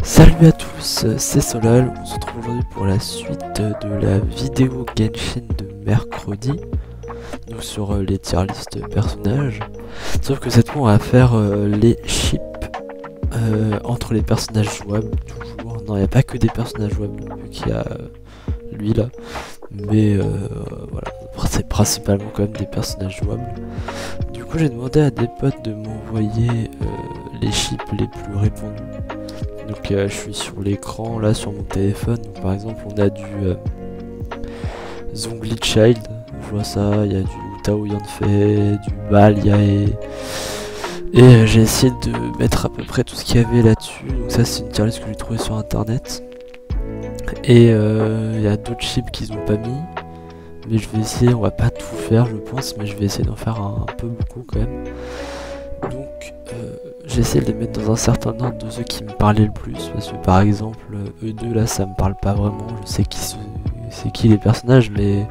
Salut à tous, c'est Solal, on se retrouve aujourd'hui pour la suite de la vidéo Genshin de mercredi, donc sur les tier list personnages, sauf que cette fois on va faire les ships entre les personnages jouables, toujours, non il n'y a pas que des personnages jouables, vu qu'il y a lui là, mais voilà, c'est principalement quand même des personnages jouables. Du coup j'ai demandé à des potes de m'envoyer les ships les plus répandus. Donc je suis sur l'écran là sur mon téléphone, donc, par exemple on a du Zhongli Child, je vois ça, il y a du Tao Yanfei, du Baliae, et j'ai essayé de mettre à peu près tout ce qu'il y avait là-dessus, donc ça c'est une tier list que j'ai trouvé sur internet, et il y a d'autres chips qu'ils ont pas mis, mais je vais essayer, on va pas tout faire je pense, mais je vais essayer d'en faire un peu beaucoup quand même. Donc j'ai essayé de les mettre dans un certain ordre de ceux qui me parlaient le plus, parce que par exemple eux2 là ça me parle pas vraiment, je sais c'est qui les personnages, mais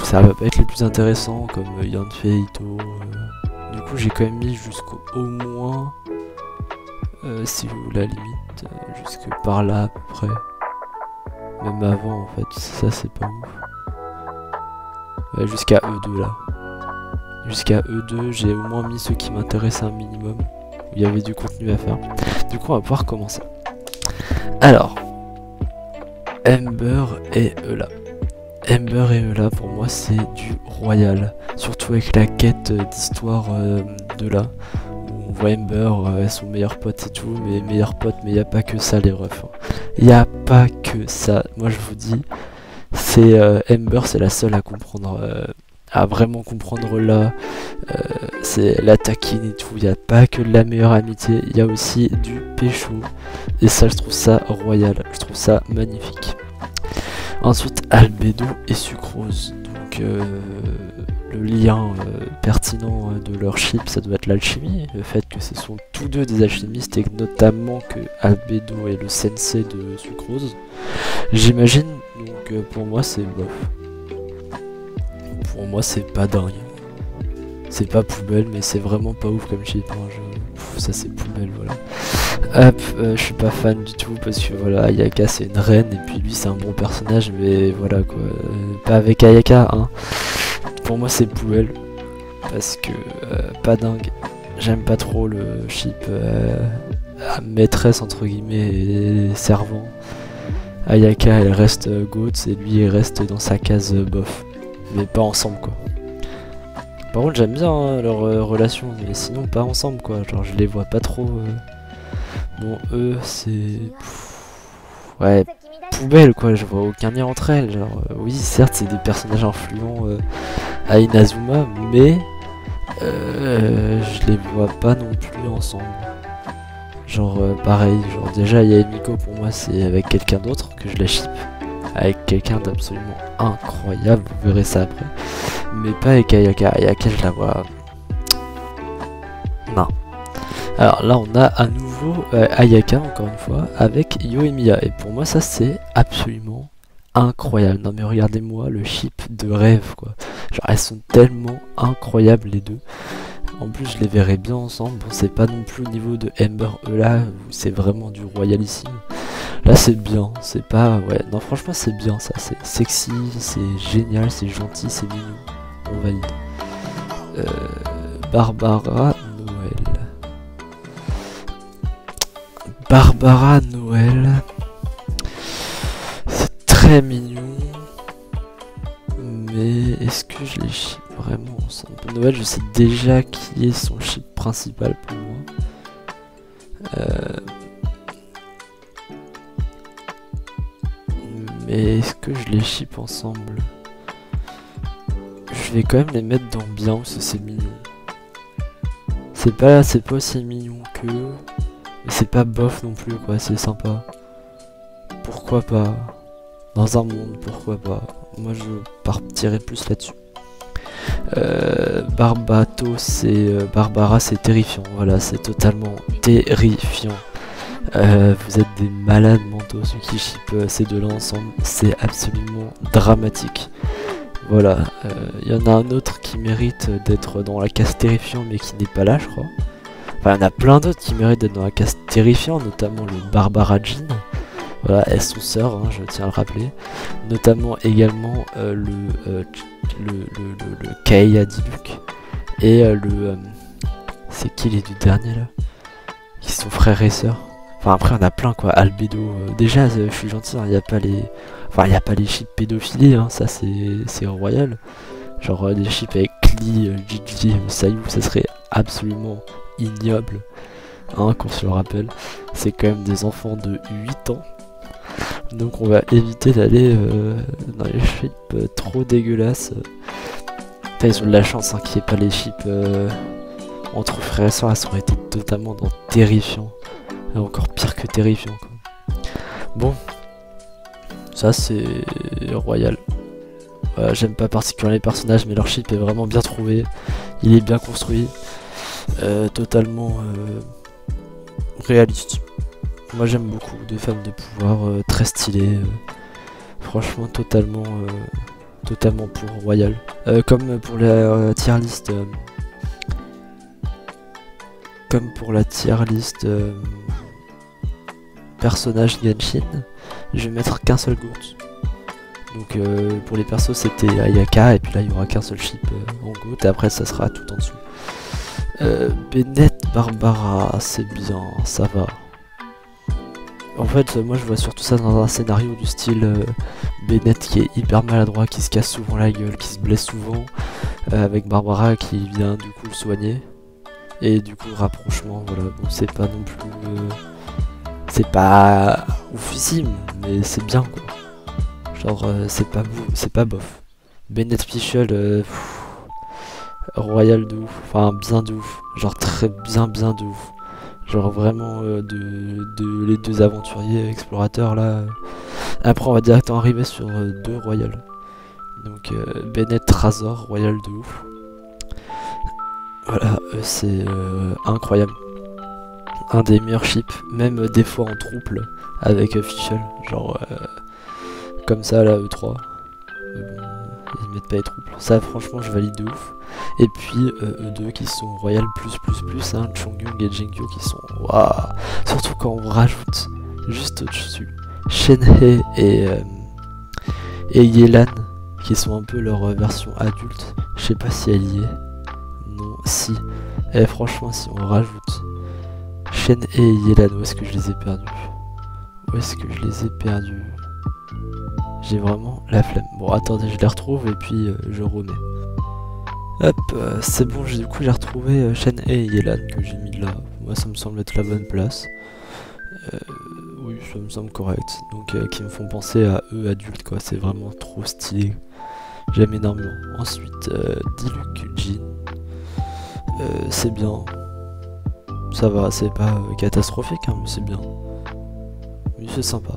ça va pas être les plus intéressants comme Yanfei, Ito. Du coup j'ai quand même mis jusqu'au moins, si vous la limite, jusque par là à peu près, même avant en fait, ça c'est pas ouf, jusqu'à eux2 là. Jusqu'à E2, j'ai au moins mis ceux qui m'intéressaient un minimum, où il y avait du contenu à faire. Du coup, on va pouvoir commencer. Alors, Ember et Eula. Ember et Eula, pour moi, c'est du royal. Surtout avec la quête d'histoire de là, où on voit Ember, son meilleur pote et tout, mais meilleur pote, mais il n'y a pas que ça, les refs. Il n'y a pas que ça. Moi, je vous dis, c'est Ember, c'est la seule à comprendre. À vraiment comprendre là, c'est la taquine et tout, il n'y a pas que de la meilleure amitié, il y a aussi du pécho, et ça je trouve ça royal, je trouve ça magnifique. Ensuite Albedo et Sucrose, donc le lien pertinent de leur ship ça doit être l'alchimie, le fait que ce sont tous deux des alchimistes et notamment que Albedo est le sensei de Sucrose, j'imagine, donc pour moi c'est bof. Pour moi c'est pas dingue, c'est pas poubelle mais c'est vraiment pas ouf comme ship, hein. Ça c'est poubelle, voilà. Hop, je suis pas fan du tout parce que voilà, Ayaka c'est une reine et puis lui c'est un bon personnage, mais voilà quoi, pas avec Ayaka hein. Pour moi c'est poubelle parce que pas dingue, j'aime pas trop le ship maîtresse entre guillemets et servant. Ayaka elle reste goats et lui il reste dans sa case bof, mais pas ensemble quoi. Par contre j'aime bien hein, leur relation, mais sinon pas ensemble quoi, genre je les vois pas trop. Bon eux c'est... ouais, poubelle quoi, je vois aucun lien entre elles, genre oui certes c'est des personnages influents à Inazuma, mais je les vois pas non plus ensemble. Genre pareil, genre déjà Yaemiko pour moi c'est avec quelqu'un d'autre que je la ship, avec quelqu'un d'absolument incroyable, vous verrez ça après, mais pas avec Ayaka. Ayaka je la vois... non. Alors là on a à nouveau Ayaka encore une fois avec Yoimiya, et pour moi ça c'est absolument incroyable. Non mais regardez-moi le ship de rêve quoi, genre elles sont tellement incroyables les deux. En plus je les verrais bien ensemble, bon c'est pas non plus au niveau de Ember Eula où c'est vraiment du royalissime. Là c'est bien, c'est pas... ouais, non franchement c'est bien ça, c'est sexy, c'est génial, c'est gentil, c'est mignon, on valide. Barbara Noël. Barbara Noël, c'est très mignon, mais est-ce que je les ship vraiment ensemble? Noël je sais déjà qui est son ship principal pour moi. Mais est-ce que je les ship ensemble? Je vais quand même les mettre dans bien parce que c'est mignon. C'est pas aussi mignon que... mais c'est pas bof non plus quoi, c'est sympa. Pourquoi pas? Dans un monde, pourquoi pas? Moi je partirais plus là-dessus. Barbatos et Barbara c'est terrifiant, voilà c'est totalement terrifiant. Vous êtes des malades mentaux ceux qui shippent ces deux là ensemble, c'est absolument dramatique. Voilà, y en a un autre qui mérite d'être dans la case terrifiant mais qui n'est pas là je crois. Enfin, il y en a plein d'autres qui méritent d'être dans la case terrifiant, notamment le Barbara Jean. Voilà, elles sont sœurs, hein, je tiens à le rappeler. Notamment également le Kay à Diluc. Et c'est qui les deux derniers là? Qui sont frères et sœurs. Enfin après on a plein quoi, Albedo. Déjà je suis gentil, il n'y a pas les. Enfin il n'y a pas les chips pédophiles, hein, ça c'est royal. Genre des chips avec Klee, Gigi, Sayou, ça serait absolument ignoble. Hein, qu'on se le rappelle. C'est quand même des enfants de 8 ans. Donc on va éviter d'aller dans les chips trop dégueulasses. Putain, ils ont de la chance hein, qu'il n'y ait pas les chips entre frères et sœurs, ça aurait été totalement terrifiant. Et encore pire que terrifiant quoi. Bon, ça c'est royal. J'aime pas particulièrement les personnages, mais leur chip est vraiment bien trouvé. Il est bien construit, totalement réaliste. Moi j'aime beaucoup de femmes de pouvoir très stylées. Franchement totalement pour royal. Comme pour la tier list. Comme pour la tier list personnage Genshin, je vais mettre qu'un seul GOAT. Donc pour les persos c'était Ayaka et puis là il y aura qu'un seul chip en GOAT et après ça sera tout en dessous. Bennett Barbara, c'est bien, ça va. En fait moi je vois surtout ça dans un scénario du style Bennett qui est hyper maladroit, qui se casse souvent la gueule, qui se blesse souvent, avec Barbara qui vient du coup le soigner. Et du coup rapprochement, voilà, bon c'est pas non plus c'est pas oufissime, mais c'est bien quoi. Genre c'est pas bof. Bennett Fischl royal de ouf, enfin bien de ouf, genre très bien de ouf. Genre vraiment de les deux aventuriers explorateurs là. Après on va directement arriver sur deux royales. Donc Bennett Razor, royal de ouf. Voilà, c'est incroyable. Un des meilleurs chips, même des fois en trouble avec Fischl, genre comme ça là E3. Ils mettent pas les troubles. Ça franchement je valide de ouf. Et puis E2 qui sont royal hein, Chongyun et Jinkyo qui sont waouh. Surtout quand on rajoute juste au-dessus Shenhei et Yelan qui sont un peu leur version adulte. Je sais pas si elle y est. Non, si. Et franchement, si on rajoute Shenhei et Yelan, où est-ce que je les ai perdus? Où est-ce que je les ai perdus? J'ai vraiment la flemme. Bon, attendez, je les retrouve et puis je remets. Hop, c'est bon, du coup j'ai retrouvé Shenhei et Yelan que j'ai mis là. Moi, ça me semble être la bonne place. Oui, ça me semble correct. Donc, qui me font penser à eux adultes, quoi. C'est vraiment trop stylé. J'aime énormément. Ensuite, Diluc Jean. C'est bien. Ça va, c'est pas catastrophique, hein, mais c'est bien. Mais c'est sympa.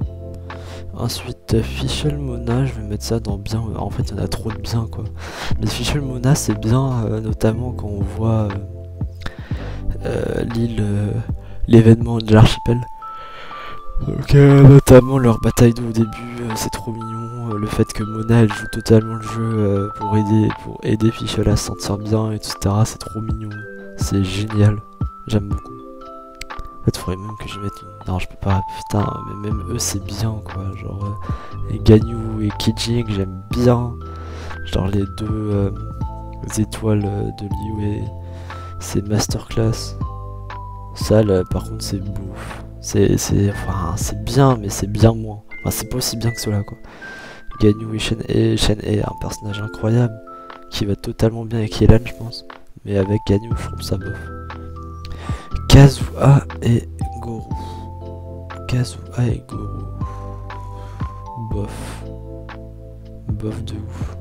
Ensuite, Fischl Mona, je vais mettre ça dans bien. En fait, il y en a trop de bien, quoi. Mais Fischl Mona, c'est bien, notamment quand on voit l'île, l'événement de l'archipel. Donc, notamment leur bataille d'eau au début, c'est trop mignon. Le fait que Mona elle joue totalement le jeu pour aider Fischl à se sentir bien, etc. C'est trop mignon. C'est génial. J'aime beaucoup. En fait, faudrait même que je mette une... Non, je peux pas, putain, mais même eux, c'est bien, quoi. Genre, Ganyu et Kijing, j'aime bien. Genre, les deux étoiles de Liyue, c'est masterclass. Ça, là, par contre, c'est bouffe. Enfin, c'est bien, mais c'est bien moins. Enfin, c'est pas aussi bien que cela, quoi. Ganyu et Shenhei, un personnage incroyable, qui va totalement bien avec Yelan, je pense. Mais avec Ganyu, je trouve ça bof. Kazuha et Goro. Kazuha et Goro. Bof. Bof de ouf.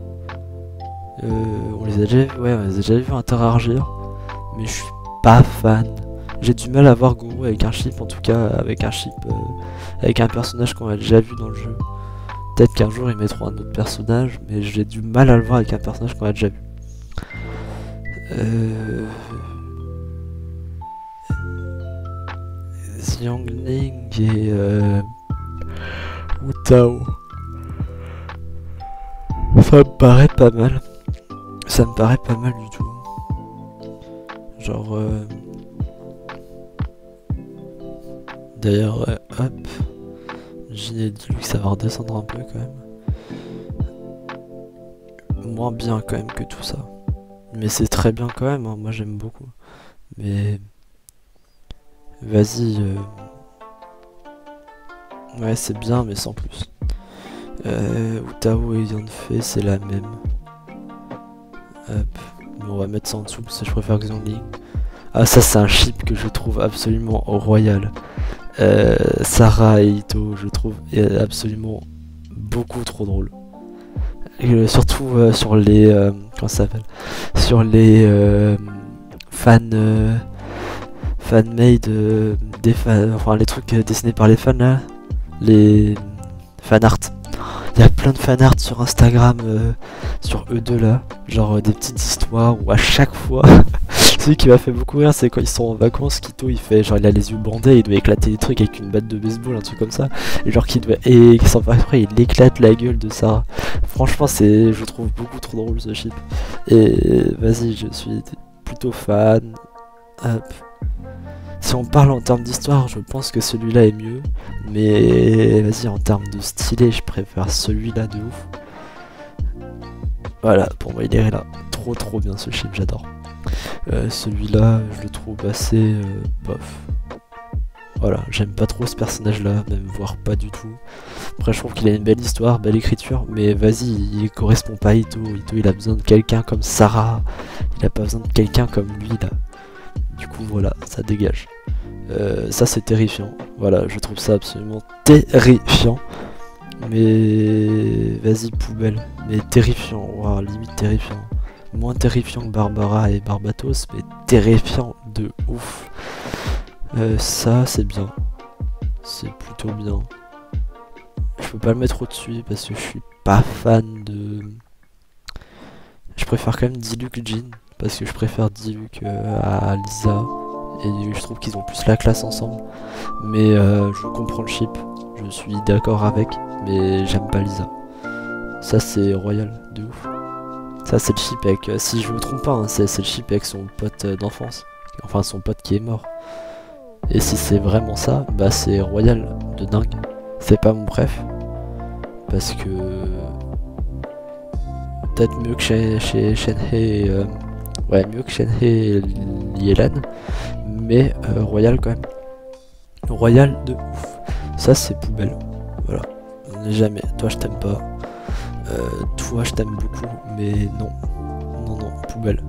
On les a déjà vus, ouais, on les a déjà vus interagir. Mais je suis pas fan. J'ai du mal à voir Goro avec un chip, en tout cas avec un chip, avec un personnage qu'on a déjà vu dans le jeu. Peut-être qu'un jour ils mettront un autre personnage, mais j'ai du mal à le voir avec un personnage qu'on a déjà vu. Xiangling et Wu Tao. Ça me paraît pas mal. Ça me paraît pas mal du tout. Genre D'ailleurs, hop, j'ai dit que ça va redescendre un peu quand même. Moins bien quand même que tout ça. Mais c'est très bien quand même, hein. Moi j'aime beaucoup. Mais... Vas-y... Ouais, c'est bien, mais sans plus. Utao et Yanfei, c'est la même. Hop. Mais on va mettre ça en dessous parce que je préfère Xiangling. Ah, ça c'est un chip que je trouve absolument royal. Sarah et Ito, je trouve absolument beaucoup trop drôle. Et, surtout sur les... comment ça s'appelle? Sur les fan-made des fans... Enfin, les trucs dessinés par les fans là. Les fan art. Il y a plein de fan art sur Instagram, sur eux deux là, genre des petites histoires où à chaque fois, celui qui m'a fait beaucoup rire, c'est quand ils sont en vacances, Kito il fait genre il a les yeux bandés, il doit éclater des trucs avec une batte de baseball, un truc comme ça, et genre et sans faire après il éclate la gueule de Sarah. Franchement je trouve beaucoup trop drôle ce ship. Et vas-y, je suis plutôt fan. Hop. Si on parle en termes d'histoire, je pense que celui-là est mieux. Mais vas-y, en termes de stylé, je préfère celui-là de ouf. Voilà, pour moi il est là. Trop bien ce chip, j'adore. Celui-là, je le trouve assez bof. Voilà, j'aime pas trop ce personnage-là, même voire pas du tout. Après, je trouve qu'il a une belle histoire, belle écriture, mais vas-y, il correspond pas à Ito. Ito, il a besoin de quelqu'un comme Sarah. Il a pas besoin de quelqu'un comme lui là. Du coup voilà, ça dégage. Ça c'est terrifiant. Voilà, je trouve ça absolument terrifiant. Mais vas-y poubelle. Mais terrifiant, wow, limite terrifiant. Moins terrifiant que Barbara et Barbatos, mais terrifiant de ouf. Ça c'est bien. C'est plutôt bien. Je peux pas le mettre au-dessus parce que je suis pas fan de... Je préfère quand même Diluc Jin. Parce que je préfère Diluc à Lisa. Et je trouve qu'ils ont plus la classe ensemble. Mais je comprends le chip. Je suis d'accord avec. Mais j'aime pas Lisa. Ça c'est royal de ouf. Ça c'est le chip avec... si je me trompe pas, hein, c'est le chip avec son pote d'enfance. Enfin son pote qui est mort. Et si c'est vraiment ça, bah c'est royal de dingue. C'est pas mon préf. Parce que... Peut-être mieux que chez Shenhei... Ouais, mieux que Shenhei et Yelan, mais royal quand même. Royal de ouf. Ça c'est poubelle. Voilà. On n'est jamais. Toi je t'aime pas. Toi je t'aime beaucoup, mais non. Non, poubelle.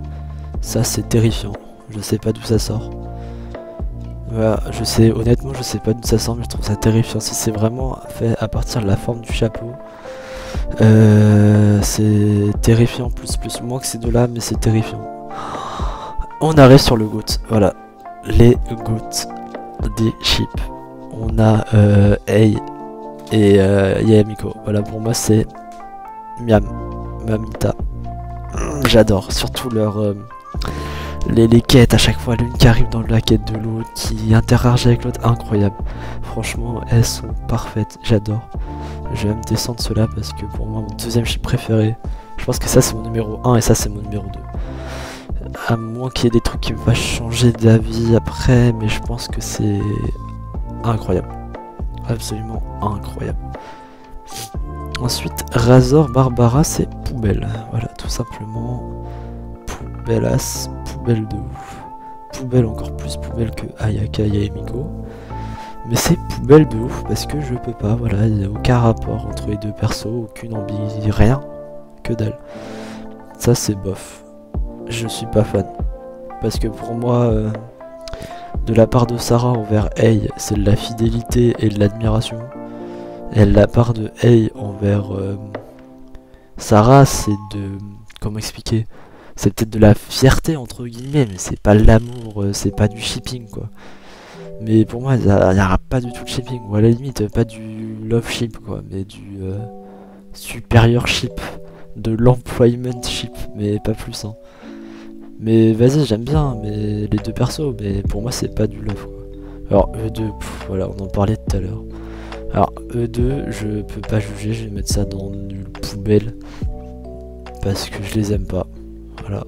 Ça c'est terrifiant. Je sais pas d'où ça sort. Voilà, honnêtement je sais pas d'où ça sort, mais je trouve ça terrifiant. Si c'est vraiment fait à partir de la forme du chapeau. C'est terrifiant, plus moins que ces deux là, mais c'est terrifiant. On arrive sur le GOAT, voilà, les GOAT des chips. On a Ei et Yamiko. Voilà, pour moi c'est Mamita. J'adore, surtout les quêtes à chaque fois, l'une qui arrive dans la quête de l'autre, qui interagit avec l'autre, incroyable. Franchement, elles sont parfaites, j'adore. Je vais me descendre cela parce que pour moi, mon deuxième chip préféré, je pense que ça c'est mon numéro 1 et ça c'est mon numéro 2. À moins qu'il y ait des trucs qui me fassent changer d'avis après, mais je pense que c'est incroyable. Absolument incroyable. Ensuite, Razor Barbara, c'est poubelle. Voilà, tout simplement. Poubelle-ass, poubelle de ouf. Poubelle encore plus poubelle que Ayaka Yamiko. Mais c'est poubelle de ouf parce que je peux pas, voilà, il n'y a aucun rapport entre les deux persos, aucune ambition, rien, que dalle. Ça c'est bof. Je suis pas fan. Parce que pour moi, de la part de Sarah envers Ei, c'est de la fidélité et de l'admiration. Et de la part de Ei envers Sarah, c'est de... Comment expliquer? C'est peut-être de la fierté entre guillemets, mais c'est pas de l'amour, c'est pas du shipping quoi. Mais pour moi, il n'y aura pas du tout de shipping, ou à la limite, pas du love ship quoi, mais du supérieur ship, de l'employment ship, mais pas plus hein. Mais vas-y, j'aime bien mais les deux persos, mais pour moi c'est pas du love quoi. Alors eux deux, voilà, on en parlait tout à l'heure. Alors eux deux, je peux pas juger, je vais mettre ça dans nul poubelle. Parce que je les aime pas. Voilà.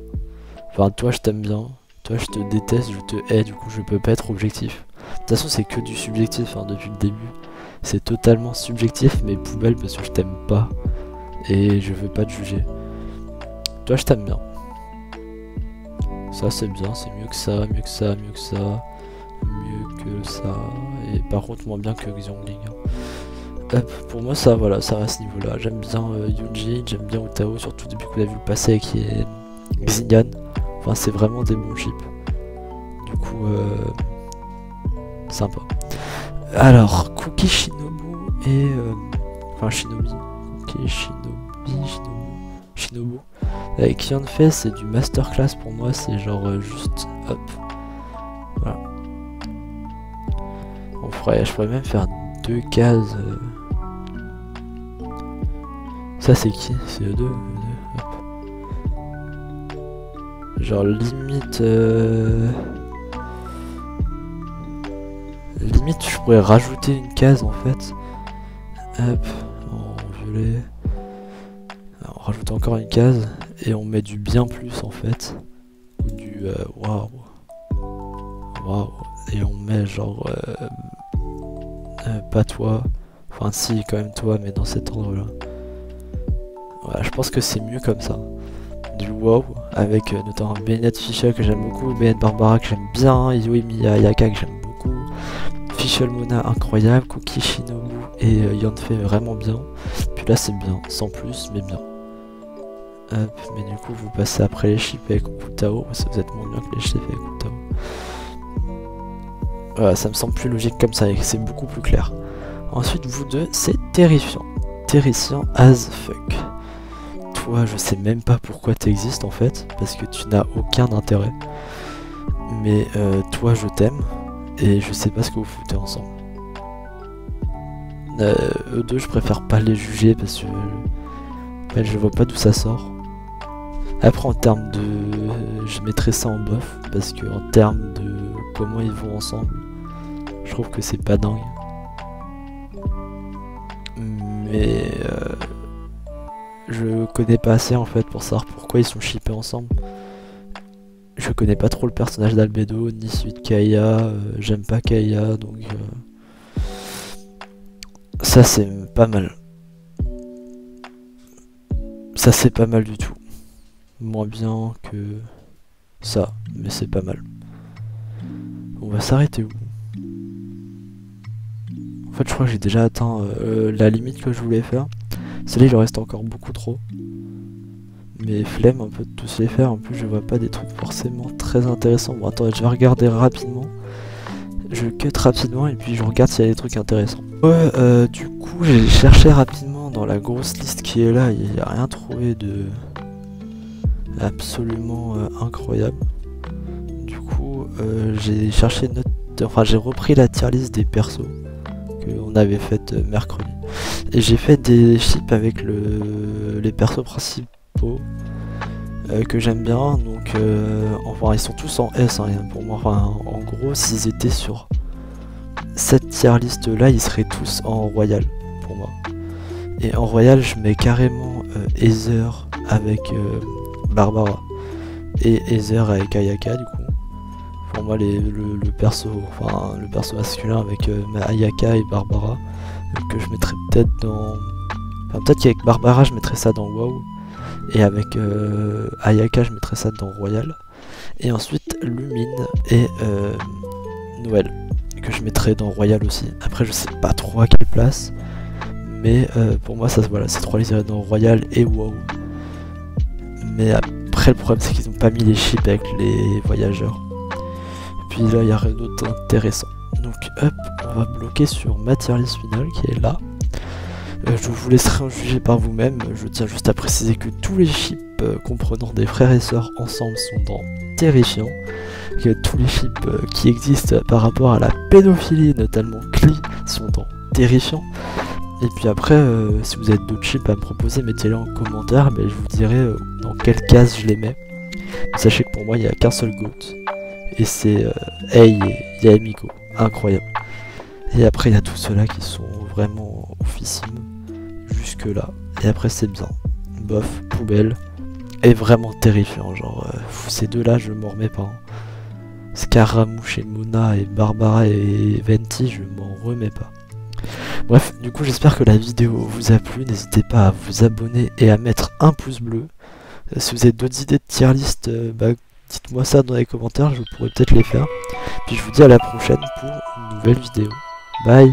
Enfin toi je t'aime bien, toi je te déteste, je te hais, du coup je peux pas être objectif. façon, c'est que du subjectif hein, depuis le début. C'est totalement subjectif, mais poubelle parce que je t'aime pas. Et je veux pas te juger. Toi, je t'aime bien. Ça, c'est bien, c'est mieux que ça, mieux que ça, mieux que ça. Mieux que ça. Et par contre, moins bien que Xiongling. Hop, pour moi, ça, voilà, ça reste ce niveau-là. J'aime bien Yunji, j'aime bien Utao, surtout depuis qu'on a vu le passé qui est Xingyan. Enfin, c'est vraiment des bons chips. Du coup, sympa. Alors, Kuki Shinobu et... enfin, Shinobi. Kuki Shinobu. Avec Yanfei, c'est du masterclass pour moi, c'est genre juste... Hop. Voilà. Je pourrais même faire 2 cases... Ça c'est qui? C'est eux deux. Hop. Genre limite... Limite je pourrais rajouter une case en fait. Hop, en violet. Alors, on rajoute encore une case et on met du bien plus en fait. Ou du waouh. Waouh. Et on met genre pas toi. Enfin si quand même toi mais dans cet ordre là. Voilà, je pense que c'est mieux comme ça. Du wow, avec notamment Bennett Fischl que j'aime beaucoup, Bennett Barbara que j'aime bien, Yoimi Ayaka que j'aime beaucoup, Fischl Mona incroyable, Kuki Shinobu et Yanfei vraiment bien. Puis là c'est bien, sans plus mais bien. Hop, mais du coup vous passez après les chips avec Utao, ça vous êtes moins bien que les chips avec Utao. Voilà, ça me semble plus logique comme ça et c'est beaucoup plus clair. Ensuite vous deux, c'est terrifiant. Terrifiant as fuck. Toi, je sais même pas pourquoi t'existes en fait, parce que tu n'as aucun intérêt. Mais toi, je t'aime, et je sais pas ce que vous foutez ensemble. Eux deux, je préfère pas les juger, parce que je vois pas d'où ça sort. Après, en termes de... je mettrais ça en bof, parce que en termes de comment ils vont ensemble, je trouve que c'est pas dingue. Mais... je connais pas assez en fait pour savoir pourquoi ils sont shippés ensemble. Je connais pas trop le personnage d'Albedo, ni celui de Kaeya, j'aime pas Kaeya, donc ça c'est pas mal. Ça c'est pas mal du tout. Moins bien que ça, mais c'est pas mal. On va s'arrêter où? En fait je crois que j'ai déjà atteint la limite que je voulais faire. Celle-là il en reste encore beaucoup trop. Mais flemme un peu de tous les faire, en plus je vois pas des trucs forcément très intéressants. Bon attendez, je vais regarder rapidement. Je cut rapidement et puis je regarde s'il y a des trucs intéressants. Ouais, du coup j'ai cherché rapidement dans la grosse liste qui est là, il n'y a rien trouvé de absolument incroyable. Du coup j'ai cherché j'ai repris la tier list des persos qu'on avait faite mercredi. Et j'ai fait des chips avec les persos principaux que j'aime bien, donc enfin ils sont tous en S hein, pour moi, enfin en gros s'ils étaient sur cette tier list là ils seraient tous en royal pour moi. Et en royal je mets carrément Heather avec Barbara et Heather avec Ayaka du coup. Pour moi le perso masculin avec Ayaka et Barbara que je mettrais peut-être dans... Enfin peut-être qu'avec Barbara je mettrais ça dans WoW. Et avec Ayaka je mettrais ça dans Royal. Et ensuite Lumine et Noël que je mettrais dans Royal aussi. Après je sais pas trop à quelle place. Mais pour moi ça voilà, ces trois les iraient dans Royal et WoW. Mais après le problème c'est qu'ils ont pas mis les chips avec les voyageurs. Et puis là il y a rien d'autre intéressant. Donc hop, on va bloquer sur ma tier list finale qui est là. Je vous laisserai en juger par vous-même. Je tiens juste à préciser que tous les chips comprenant des frères et sœurs ensemble sont dans Terrifiant. Que tous les chips qui existent par rapport à la pédophilie, notamment Klee, sont dans Terrifiant. Et puis après, si vous avez d'autres chips à me proposer, mettez-les en commentaire, mais je vous dirai dans quelle case je les mets. Sachez que pour moi, il n'y a qu'un seul GOAT. Et c'est Ei et Yamiko. Incroyable. Et après, il y a tous ceux-là qui sont vraiment officimes. Jusque là. Et après, c'est bien. Bof, poubelle. Et vraiment terrifiant. Genre, ces deux-là, je m'en remets pas. Hein. Scaramouche et Mona et Barbara et Venti, je m'en remets pas. Bref, du coup j'espère que la vidéo vous a plu, n'hésitez pas à vous abonner et à mettre un pouce bleu. Si vous avez d'autres idées de tier list, dites-moi ça dans les commentaires, je pourrais peut-être les faire. Puis je vous dis à la prochaine pour une nouvelle vidéo. Bye.